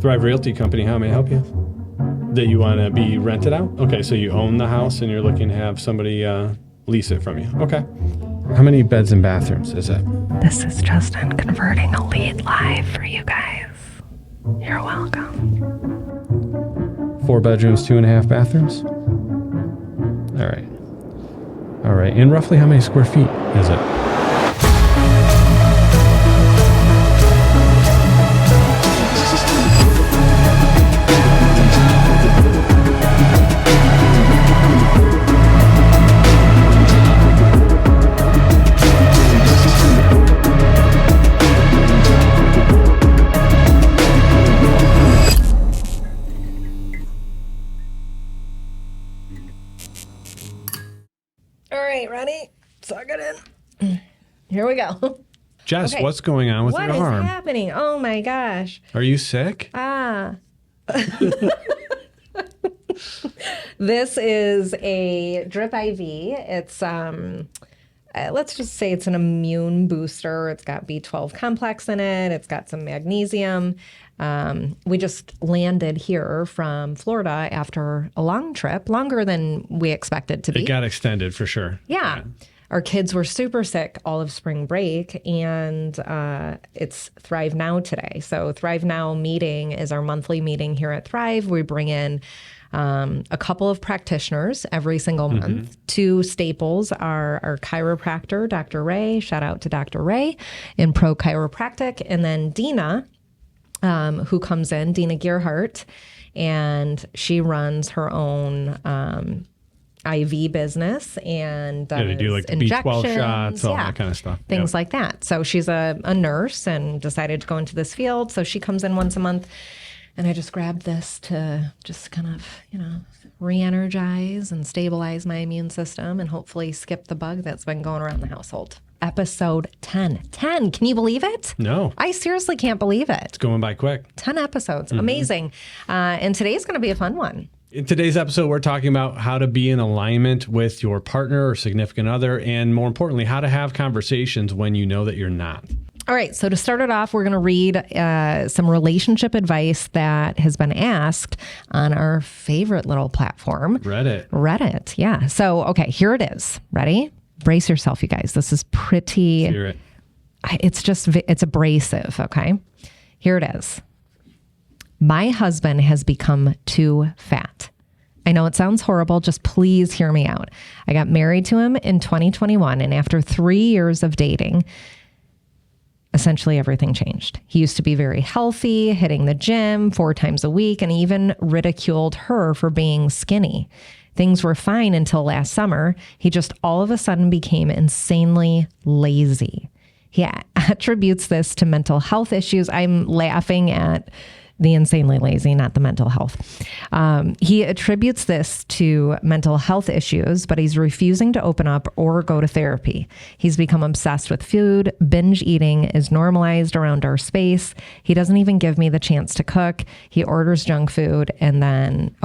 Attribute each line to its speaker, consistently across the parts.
Speaker 1: Thrive Realty Company, how may I help you? That you want to be rented out? Okay, so you own the house and you're looking to have somebody lease it from you. Okay. How many beds and bathrooms is it?
Speaker 2: This is Justin converting a lead live for you guys. You're welcome.
Speaker 1: 4 bedrooms, 2.5 bathrooms? All right. And roughly how many square feet is it?
Speaker 2: All right, ready? Suck it in. Here we go.
Speaker 1: Jess,
Speaker 2: Okay.
Speaker 1: what's going on with your arm?
Speaker 2: What is happening? Oh my gosh.
Speaker 1: Are you sick?
Speaker 2: This is a drip IV. It's let's just say it's an immune booster. It's got B12 complex in it. It's got some magnesium. We just landed here from Florida after a long trip, longer than we expected to be.
Speaker 1: It got extended for sure.
Speaker 2: Yeah. Our kids were super sick all of spring break, and it's Thrive Now today. So Thrive Now meeting is our monthly meeting here at Thrive. We bring in a couple of practitioners every single month. 2 staples are our chiropractor, Dr. Ray. Shout out to Dr. Ray in Pro Chiropractic. And then Dina, who comes in, Dina Gearhart, and she runs her own IV business and does
Speaker 1: they do like the B12 shots, all that kind of stuff.
Speaker 2: Things like that. So she's a nurse and decided to go into this field. So she comes in once a month. And I just grabbed this to just kind of, re-energize and stabilize my immune system and hopefully skip the bug that's been going around the household. Episode 10. 10. Can you believe it?
Speaker 1: No.
Speaker 2: I seriously can't believe it.
Speaker 1: It's going by quick.
Speaker 2: 10 episodes. Amazing. And today's going to be a fun one.
Speaker 1: In today's episode, we're talking about how to be in alignment with your partner or significant other, and more importantly, how to have conversations when you know that you're not.
Speaker 2: All right. So to start it off, we're going to read some relationship advice that has been asked on our favorite little platform. Reddit. Yeah. So, okay, here it is. Ready? Brace yourself, you guys. This is pretty.
Speaker 1: Hear it.
Speaker 2: It's abrasive. Okay. Here it is. My husband has become too fat. I know it sounds horrible. Just please hear me out. I got married to him in 2021, and after 3 years of dating, essentially everything changed. He used to be very healthy, hitting the gym 4 times a week, and even ridiculed her for being skinny. Things were fine until last summer. He just all of a sudden became insanely lazy. He attributes this to mental health issues. I'm laughing at the insanely lazy, not the mental health. He attributes this to mental health issues, but he's refusing to open up or go to therapy. He's become obsessed with food. Binge eating is normalized around our space. He doesn't even give me the chance to cook. He orders junk food and then,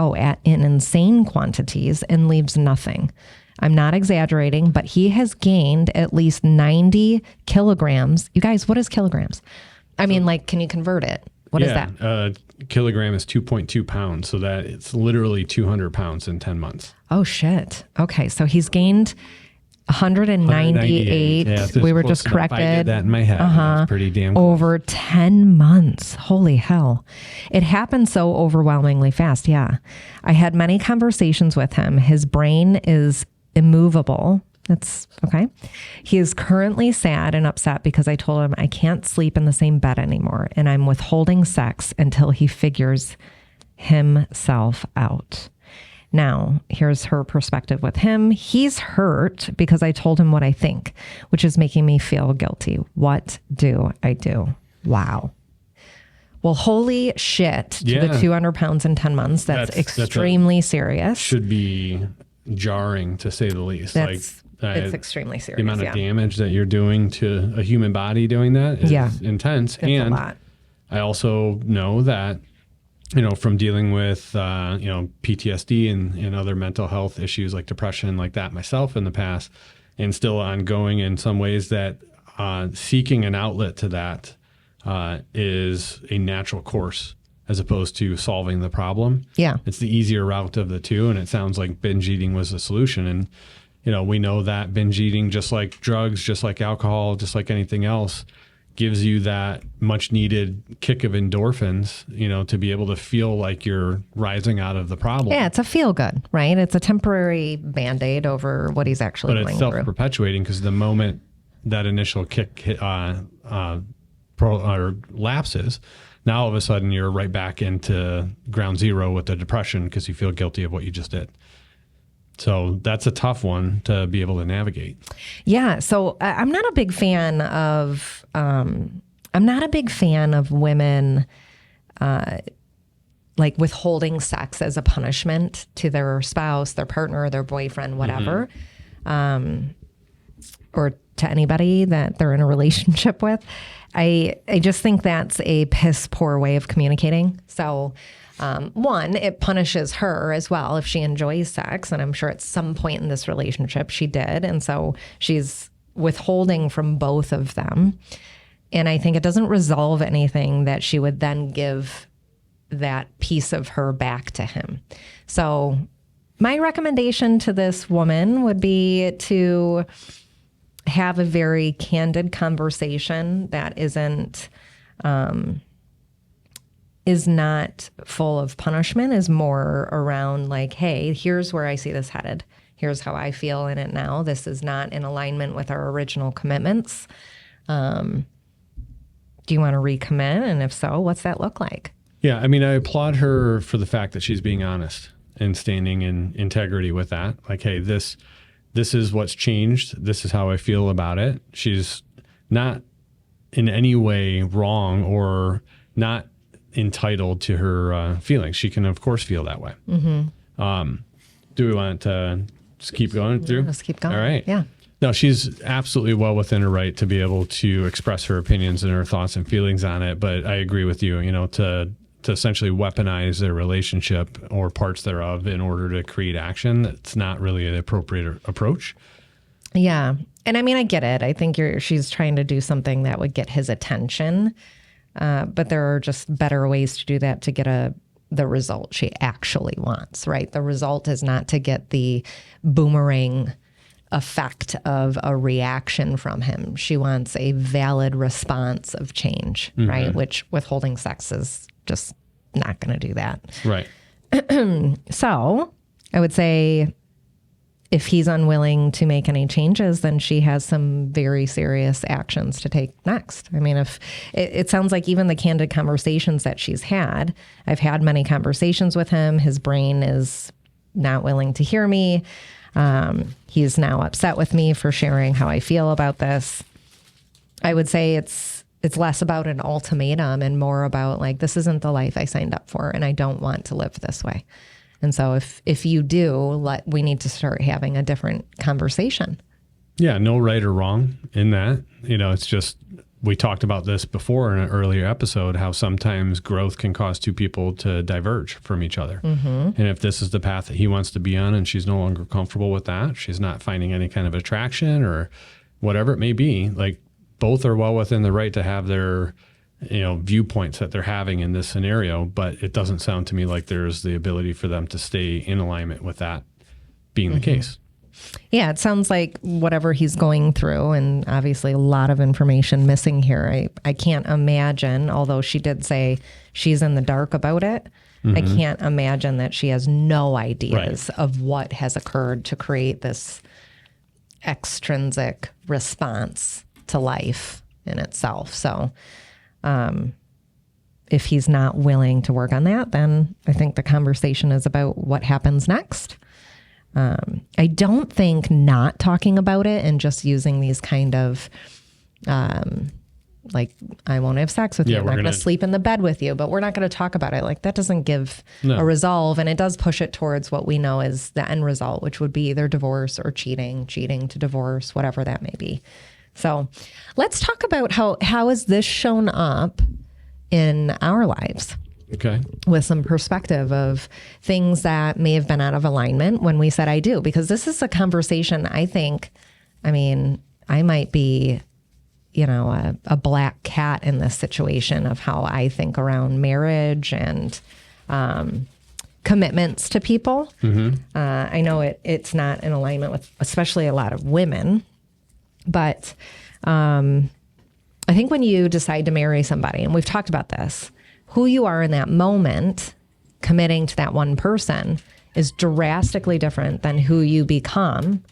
Speaker 2: in insane quantities and leaves nothing. I'm not exaggerating, but he has gained at least 90 kilograms. You guys, what is kilograms? I mean, can you convert it? What is that?
Speaker 1: A kilogram is 2.2 pounds. So that it's literally 200 pounds in 10 months.
Speaker 2: Oh, shit. Okay. So he's gained 198.
Speaker 1: Yeah,
Speaker 2: we were just corrected.
Speaker 1: I did that in my head. That's pretty damn close.
Speaker 2: Over 10 months. Holy hell. It happened so overwhelmingly fast. Yeah. I had many conversations with him. His brain is immovable. That's okay. He is currently sad and upset because I told him I can't sleep in the same bed anymore, and I'm withholding sex until he figures himself out. Now, here's her perspective with him. He's hurt because I told him what I think, which is making me feel guilty. What do I do? Wow. Well, holy shit to the 200 pounds in 10 months. That's extremely serious.
Speaker 1: Should be jarring, to say the least.
Speaker 2: It's extremely serious.
Speaker 1: The amount of damage that you're doing to a human body doing that is intense.
Speaker 2: It's a lot.
Speaker 1: I also know that, from dealing with, PTSD and other mental health issues like depression like that myself in the past, and still ongoing in some ways, that seeking an outlet to that is a natural course as opposed to solving the problem.
Speaker 2: Yeah.
Speaker 1: It's the easier route of the two. And it sounds like binge eating was the solution. And, we know that binge eating, just like drugs, just like alcohol, just like anything else, gives you that much needed kick of endorphins, to be able to feel like you're rising out of the problem.
Speaker 2: Yeah, it's a feel good, right? It's a temporary Band-Aid over what he's actually going through.
Speaker 1: But it's self-perpetuating, because the moment that initial kick lapses, now all of a sudden you're right back into ground zero with the depression because you feel guilty of what you just did. So that's a tough one to be able to navigate.
Speaker 2: Yeah. So I'm not a big fan of women like withholding sex as a punishment to their spouse, their partner, their boyfriend, whatever, or to anybody that they're in a relationship with. I just think that's a piss poor way of communicating. So one, it punishes her as well if she enjoys sex. And I'm sure at some point in this relationship she did. And so she's withholding from both of them. And I think it doesn't resolve anything that she would then give that piece of her back to him. So my recommendation to this woman would be to have a very candid conversation that is not full of punishment, is more around like, hey, here's where I see this headed. Here's how I feel in it now. This is not in alignment with our original commitments. Do you want to recommit? And if so, what's that look like?
Speaker 1: Yeah, I mean, I applaud her for the fact that she's being honest and standing in integrity with that. Like, hey, this is what's changed. This is how I feel about it. She's not in any way wrong or not entitled to her feelings. She can, of course, feel that way. Mm-hmm. Do we want to just keep going through?
Speaker 2: Let's keep going.
Speaker 1: All right.
Speaker 2: Yeah.
Speaker 1: No, she's absolutely well within her right to be able to express her opinions and her thoughts and feelings on it. But I agree with you, to essentially weaponize their relationship or parts thereof in order to create action, that's not really an appropriate approach.
Speaker 2: Yeah. And I mean, I get it. I think she's trying to do something that would get his attention. But there are just better ways to do that to get the result she actually wants, right? The result is not to get the boomerang effect of a reaction from him. She wants a valid response of change, right? Which withholding sex is just not going to do that.
Speaker 1: Right.
Speaker 2: So I would say if he's unwilling to make any changes, then she has some very serious actions to take next. I mean, if it sounds like even the candid conversations that she's had, I've had many conversations with him. His brain is not willing to hear me. He's now upset with me for sharing how I feel about this. I would say it's less about an ultimatum and more about like, this isn't the life I signed up for and I don't want to live this way. And so if you do, we need to start having a different conversation.
Speaker 1: Yeah, no right or wrong in that. It's just, we talked about this before in an earlier episode, how sometimes growth can cause two people to diverge from each other. Mm-hmm. And if this is the path that he wants to be on and she's no longer comfortable with that, she's not finding any kind of attraction or whatever it may be, like both are well within the right to have their viewpoints that they're having in this scenario, but it doesn't sound to me like there's the ability for them to stay in alignment with that being the case.
Speaker 2: Yeah, it sounds like whatever he's going through, and obviously a lot of information missing here. I can't imagine, although she did say she's in the dark about it, I can't imagine that she has no ideas of what has occurred to create this extrinsic response to life in itself. So if he's not willing to work on that, then I think the conversation is about what happens next. I don't think not talking about it and just using these kind of, like, I won't have sex with you. I'm not going to sleep in the bed with you, but we're not going to talk about it. Like, that doesn't give a resolve. And it does push it towards what we know is the end result, which would be either divorce or cheating to divorce, whatever that may be. So let's talk about how has this shown up in our lives.
Speaker 1: Okay.
Speaker 2: With some perspective of things that may have been out of alignment when we said I do, because this is a conversation I think, I mean, I might be a black cat in this situation of how I think around marriage and commitments to people. I know it's not in alignment with especially a lot of women, but I think when you decide to marry somebody, and we've talked about this, who you are in that moment, committing to that one person is drastically different than who you become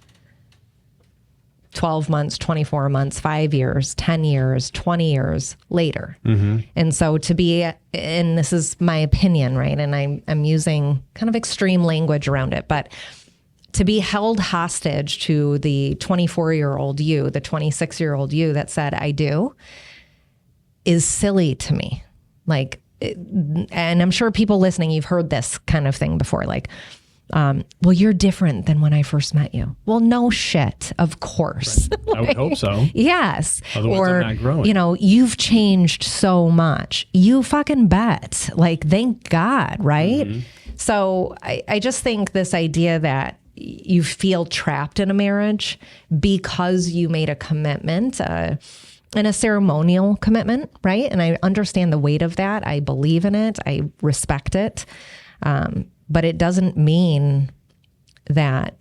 Speaker 2: 12 months, 24 months, 5 years, 10 years, 20 years later. And so to be, and this is my opinion, right? And I'm using kind of extreme language around it, but to be held hostage to the 24-year-old you, the 26-year-old you that said, I do, is silly to me. Like, and I'm sure people listening, you've heard this kind of thing before, like, well, you're different than when I first met you. Well, no shit, of course.
Speaker 1: Right. I would hope so.
Speaker 2: Yes.
Speaker 1: Otherwise, I'm not growing.
Speaker 2: You've changed so much. You fucking bet. Like, thank God, right? So I just think this idea that you feel trapped in a marriage because you made a commitment, and a ceremonial commitment, right? And I understand the weight of that. I believe in it. I respect it. But it doesn't mean that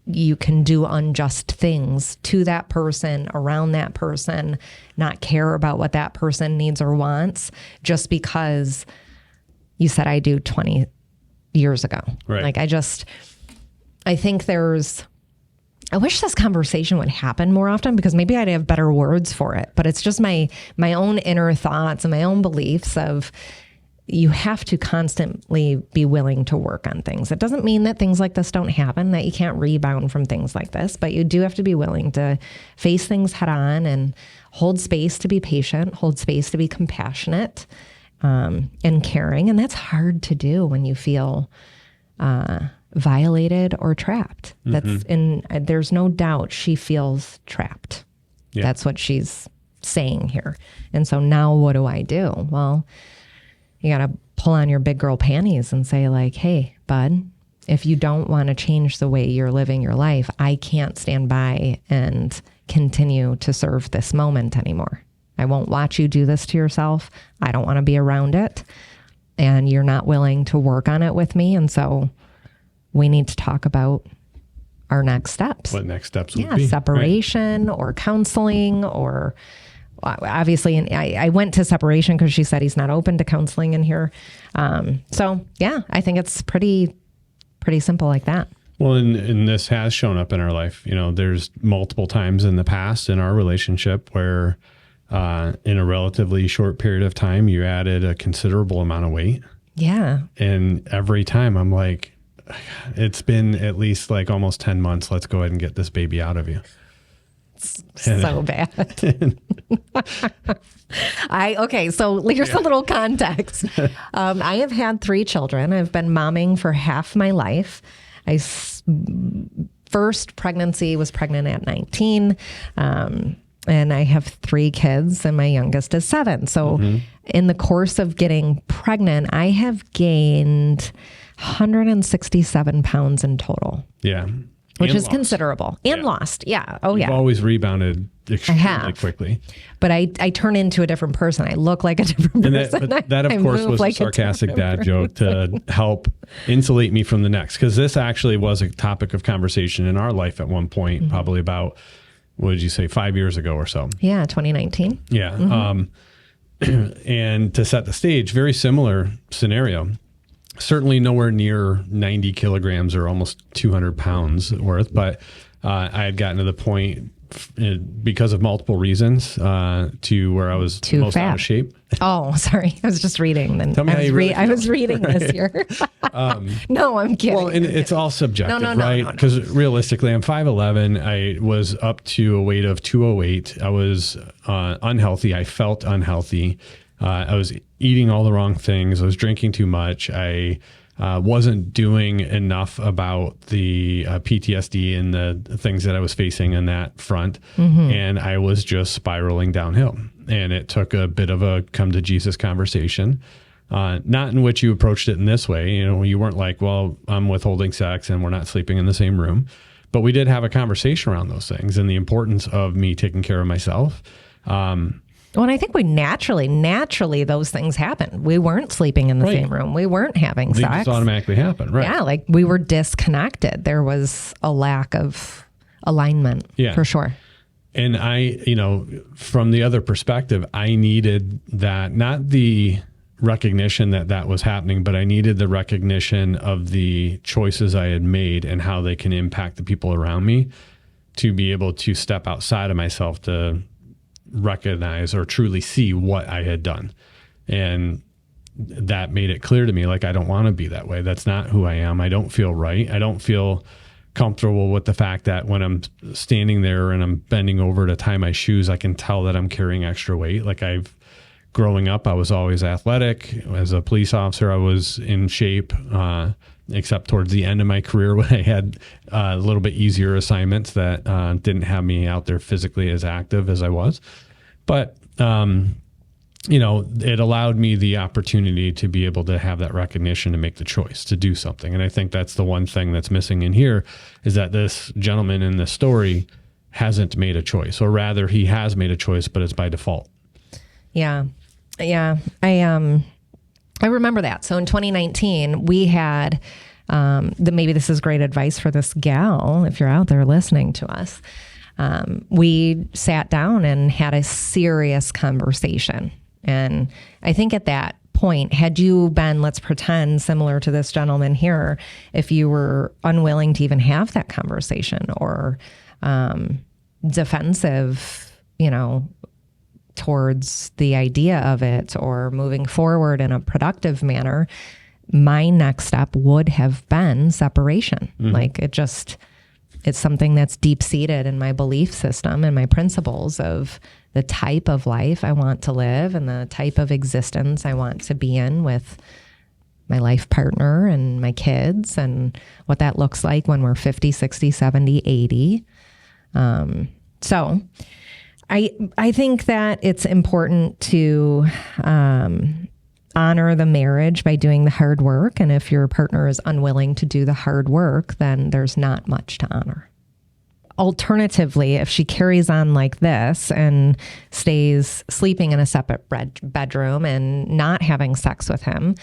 Speaker 2: you can do unjust things to that person, around that person, not care about what that person needs or wants just because you said I do 20 years ago.
Speaker 1: Right.
Speaker 2: Like, I think I wish this conversation would happen more often because maybe I'd have better words for it, but it's just my own inner thoughts and my own beliefs of, you have to constantly be willing to work on things. It doesn't mean that things like this don't happen, that you can't rebound from things like this, but you do have to be willing to face things head on and hold space to be patient, hold space to be compassionate, and caring. And that's hard to do when you feel violated or trapped. There's no doubt she feels trapped. Yeah. That's what she's saying here. And so now what do I do? Well, you got to pull on your big girl panties and say, like, hey, bud, if you don't want to change the way you're living your life, I can't stand by and continue to serve this moment anymore. I won't watch you do this to yourself. I don't want to be around it. And you're not willing to work on it with me. And so we need to talk about our next steps.
Speaker 1: What next steps would be?
Speaker 2: Separation, right? Or counseling, or obviously, and I went to separation because she said he's not open to counseling in here. So yeah, I think it's pretty simple like that.
Speaker 1: Well, and this has shown up in our life. There's multiple times in the past in our relationship where in a relatively short period of time, you added a considerable amount of weight. Yeah. And every time I'm like, it's been at least like almost 10 months. Let's go ahead and get this baby out of you.
Speaker 2: So bad. So here's a little context. I have had 3 children. I've been momming for half my life. First pregnancy was pregnant at 19. And I have 3 kids and my youngest is 7. So in the course of getting pregnant, I have gained 167 pounds in total. Yeah. Which is considerable. And lost. Yeah. Oh, yeah.
Speaker 1: You've always rebounded extremely quickly.
Speaker 2: But I turn into a different person. I look like a different person.
Speaker 1: That of course, was a sarcastic dad joke to help insulate me from the next. Because this actually was a topic of conversation in our life at one point, probably about, what did you say, 5 years ago or so?
Speaker 2: Yeah, 2019.
Speaker 1: Yeah. And to set the stage, very similar scenario. Certainly nowhere near 90 kilograms or almost 200 pounds worth, but I had gotten to the point because of multiple reasons to where I was most out of shape.
Speaker 2: Oh, sorry. I was just reading. Then I was reading this here. No, I'm kidding.
Speaker 1: Well, and it's all subjective, right? Because realistically, I'm 5'11". I was up to a weight of 208. I was unhealthy. I felt unhealthy. I was eating all the wrong things. I was drinking too much. I wasn't doing enough about the PTSD and the things that I was facing on that front. And I was just spiraling downhill. And it took a bit of a come to Jesus conversation, not in which you approached it in this way. You weren't like, well, I'm withholding sex and we're not sleeping in the same room. But we did have a conversation around those things and the importance of me taking care of myself.
Speaker 2: Well, and I think we naturally, those things happen. We weren't sleeping in the same room. We weren't having
Speaker 1: They
Speaker 2: sex.
Speaker 1: just automatically happen, right?
Speaker 2: Yeah, like we were disconnected. There was a lack of alignment, for sure.
Speaker 1: And I, from the other perspective, I needed that, not the recognition that that was happening, but I needed the recognition of the choices I had made and how they can impact the people around me, to be able to step outside of myself to recognize or truly see what I had done. And that made it clear to me, like, I don't want to be that way. That's not who I am. I don't feel right. I don't feel comfortable with the fact that when I'm standing there and I'm bending over to tie my shoes, I can tell that I'm carrying extra weight. Like, growing up, I was always athletic. As a police officer, I was in shape, except towards the end of my career when I had a little bit easier assignments that didn't have me out there physically as active as I was. But, it allowed me the opportunity to be able to have that recognition to make the choice to do something. And I think that's the one thing that's missing in here, is that this gentleman in this story hasn't made a choice, or rather he has made a choice, but it's by default.
Speaker 2: Yeah. I remember that. So in 2019, we had, maybe this is great advice for this gal, if you're out there listening to us. We sat down and had a serious conversation. And I think at that point, had you been, let's pretend, similar to this gentleman here, if you were unwilling to even have that conversation, or defensive, towards the idea of it, or moving forward in a productive manner, my next step would have been separation. Mm-hmm. Like, it's something that's deep seated in my belief system and my principles of the type of life I want to live and the type of existence I want to be in with my life partner and my kids, and what that looks like when we're 50, 60, 70, 80. So I think that it's important to honor the marriage by doing the hard work. And if your partner is unwilling to do the hard work, then there's not much to honor. Alternatively, if she carries on like this and stays sleeping in a separate bedroom and not having sex with him,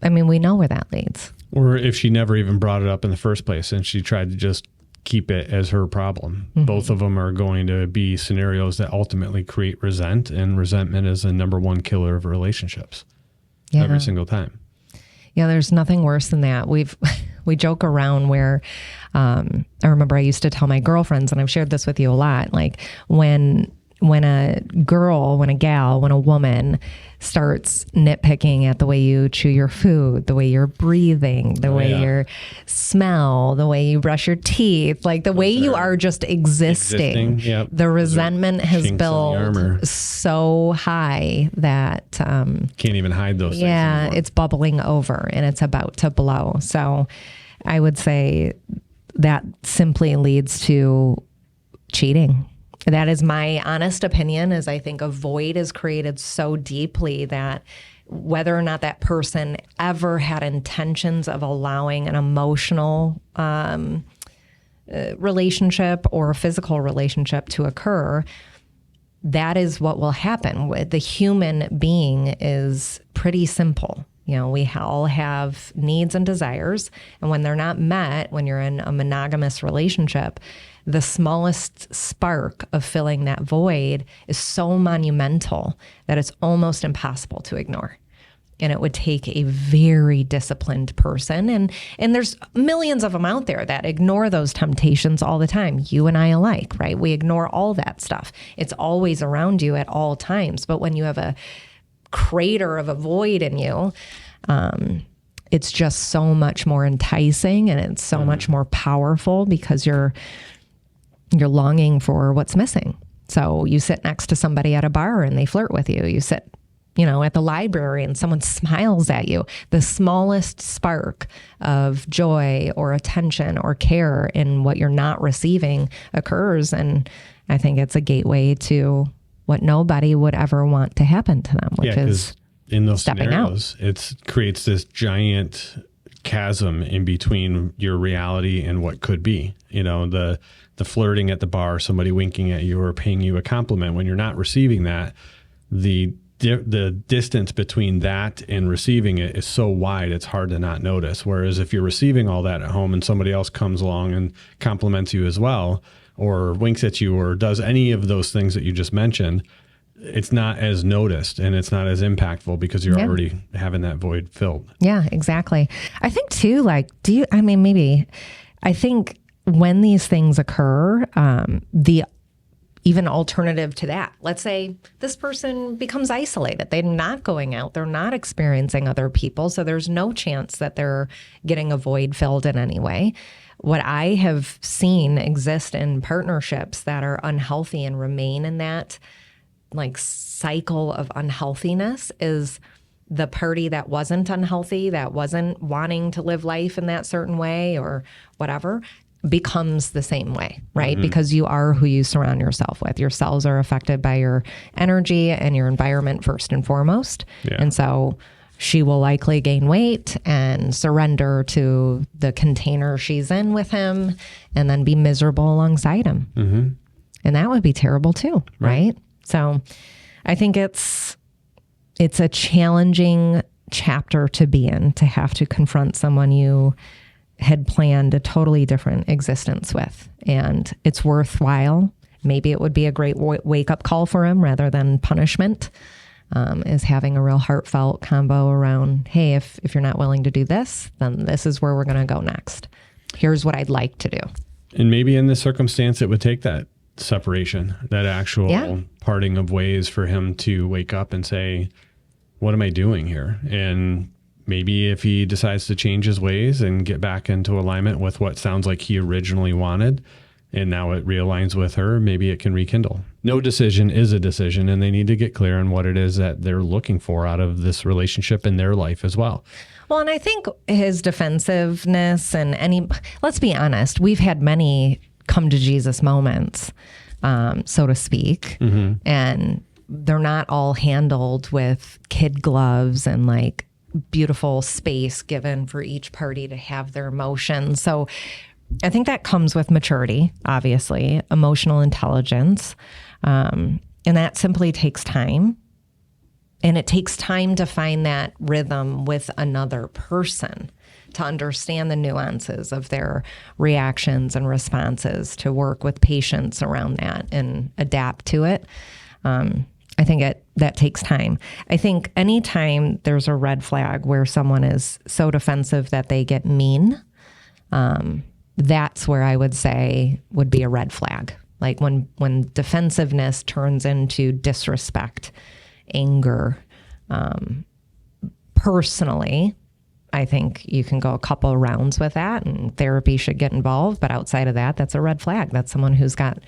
Speaker 2: I mean, we know where that leads. Or
Speaker 1: if she never even brought it up in the first place and she tried to just keep it as her problem. Mm-hmm. Both of them are going to be scenarios that ultimately create resentment, and resentment is the number one killer of relationships. Yeah. Every single time.
Speaker 2: Yeah, there's nothing worse than that. We joke around where I remember I used to tell my girlfriends, and I've shared this with you a lot, like when a woman starts nitpicking at the way you chew your food, the way you're breathing, the way you smell, the way you brush your teeth, like the way you are just existing.
Speaker 1: Yep.
Speaker 2: The resentment has built so high that
Speaker 1: can't even hide those things anymore.
Speaker 2: It's bubbling over and it's about to blow. So I would say that simply leads to cheating. That is my honest opinion, is I think a void is created so deeply that whether or not that person ever had intentions of allowing an emotional relationship or a physical relationship to occur, that is what will happen. The human being is pretty simple. We all have needs and desires, and when they're not met, when you're in a monogamous relationship, the smallest spark of filling that void is so monumental that it's almost impossible to ignore. And it would take a very disciplined person. And there's millions of them out there that ignore those temptations all the time. You and I alike, right? We ignore all that stuff. It's always around you at all times. But when you have a crater of a void in you, it's just so much more enticing, and it's so much more powerful because you're longing for what's missing. So you sit next to somebody at a bar and they flirt with you. You sit, at the library and someone smiles at you. The smallest spark of joy or attention or care in what you're not receiving occurs. And I think it's a gateway to what nobody would ever want to happen to them, which is
Speaker 1: in those
Speaker 2: stepping
Speaker 1: scenarios,
Speaker 2: out.
Speaker 1: It creates this giant chasm in between your reality and what could be. You know, the flirting at the bar, somebody winking at you or paying you a compliment when you're not receiving that. The distance between that and receiving it is so wide, it's hard to not notice. Whereas if you're receiving all that at home and somebody else comes along and compliments you as well, or winks at you, or does any of those things that you just mentioned, it's not as noticed and it's not as impactful because you're already having that void filled.
Speaker 2: Yeah, exactly. I think too, like, I think when these things occur, the even alternative to that, let's say this person becomes isolated. They're not going out. They're not experiencing other people. So there's no chance that they're getting a void filled in any way. What I have seen exist in partnerships that are unhealthy and remain in that like cycle of unhealthiness is the party that wasn't unhealthy, that wasn't wanting to live life in that certain way or whatever, becomes the same way, right? Because you are who you surround yourself with. Your cells are affected by your energy and your environment first and foremost. Yeah. And so she will likely gain weight and surrender to the container she's in with him and then be miserable alongside him. And that would be terrible too, right? So I think it's a challenging chapter to be in, to have to confront someone you had planned a totally different existence with. And it's worthwhile. Maybe it would be a great wake-up call for him rather than punishment, is having a real heartfelt combo around, hey, if you're not willing to do this, then this is where we're going to go next. Here's what I'd like to do.
Speaker 1: And maybe in this circumstance, it would take that separation, that actual parting of ways for him to wake up and say, what am I doing here? And maybe if he decides to change his ways and get back into alignment with what sounds like he originally wanted, and now it realigns with her, maybe it can rekindle. No decision is a decision, and they need to get clear on what it is that they're looking for out of this relationship in their life as well.
Speaker 2: Well, and I think his defensiveness and let's be honest, we've had many come to Jesus moments, so to speak, and they're not all handled with kid gloves and like beautiful space given for each party to have their emotions. So I think that comes with maturity, obviously, emotional intelligence. And that simply takes time. And it takes time to find that rhythm with another person, to understand the nuances of their reactions and responses, to work with patience around that and adapt to it. I think that takes time. I think anytime there's a red flag where someone is so defensive that they get mean, that's where I would say would be a red flag. Like when defensiveness turns into disrespect, anger, personally, I think you can go a couple rounds with that and therapy should get involved. But outside of that, that's a red flag. That's someone who's got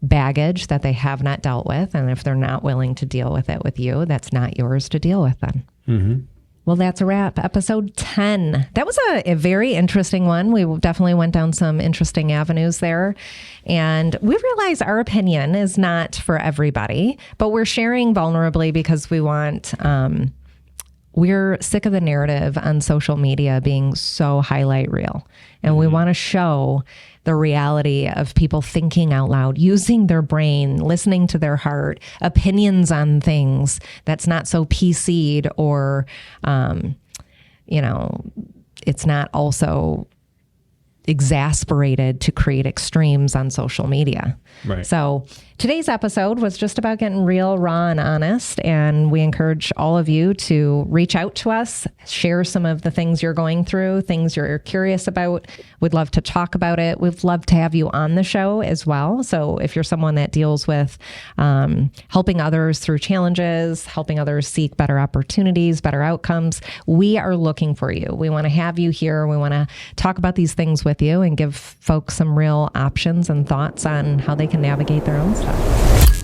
Speaker 2: baggage that they have not dealt with. And if they're not willing to deal with it with you, that's not yours to deal with then. Well, that's a wrap. Episode 10. That was a very interesting one. We definitely went down some interesting avenues there. And we realize our opinion is not for everybody, but we're sharing vulnerably because we want, we're sick of the narrative on social media being so highlight reel. And we want to show the reality of people thinking out loud, using their brain, listening to their heart, opinions on things that's not so PC'd or, it's not also exasperated to create extremes on social media.
Speaker 1: Right.
Speaker 2: So today's episode was just about getting real, raw, and honest. And we encourage all of you to reach out to us, share some of the things you're going through, things you're curious about. We'd love to talk about it. We'd love to have you on the show as well. So if you're someone that deals with helping others through challenges, helping others seek better opportunities, better outcomes, we are looking for you. We want to have you here. We want to talk about these things with you and give folks some real options and thoughts on how they can navigate their own stuff.